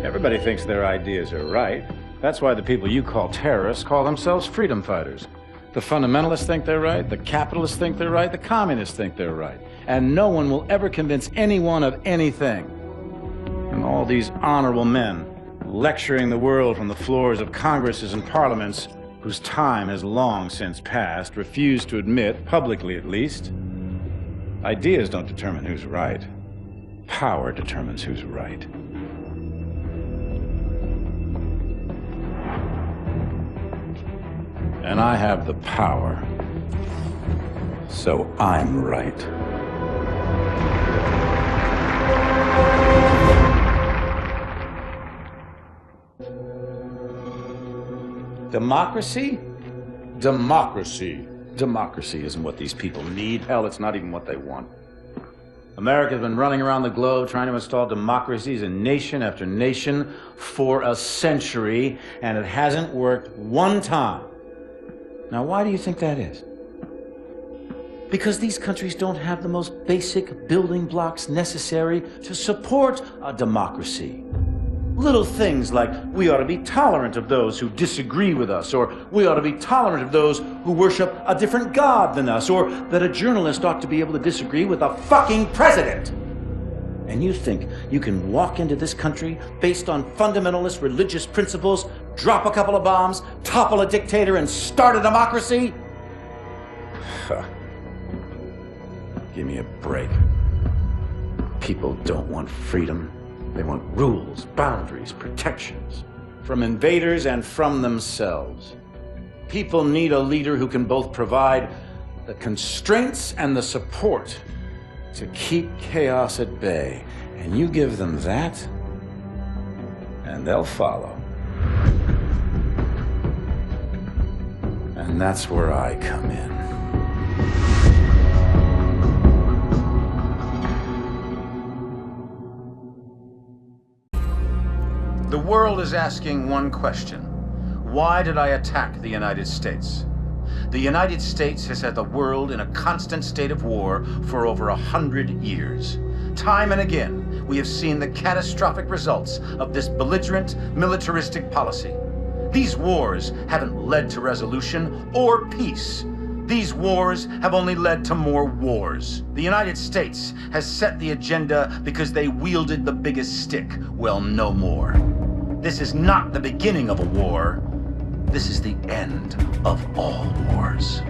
Everybody thinks their ideas are right. That's why the people you call terrorists call themselves freedom fighters. The fundamentalists think they're right, the capitalists think they're right, the communists think they're right. And no one will ever convince anyone of anything. And all these honorable men lecturing the world from the floors of Congresses and parliaments whose time has long since passed refuse to admit, publicly at least, ideas don't determine who's right. Power determines who's right. And I have the power, so I'm right. Democracy? Democracy. Democracy isn't what these people need. Hell, it's not even what they want. America's been running around the globe trying to install democracies in nation after nation for a century, and it hasn't worked one time. Now, why do you think that is? Because these countries don't have the most basic building blocks necessary to support a democracy. Little things like we ought to be tolerant of those who disagree with us, or we ought to be tolerant of those who worship a different god than us, or that a journalist ought to be able to disagree with a fucking president. And you think you can walk into this country based on fundamentalist religious principles, drop a couple of bombs, topple a dictator, and start a democracy? Give me a break. People don't want freedom. They want rules, boundaries, protections from invaders and from themselves. People need a leader who can both provide the constraints and the support to keep chaos at bay. And you give them that, and they'll follow. And that's where I come in. The world is asking one question. Why did I attack the United States? The United States has had the world in a constant state of war for over 100 years. Time and again, we have seen the catastrophic results of this belligerent, militaristic policy. These wars haven't led to resolution or peace. These wars have only led to more wars. The United States has set the agenda because they wielded the biggest stick. Well, no more. This is not the beginning of a war. This is the end of all wars.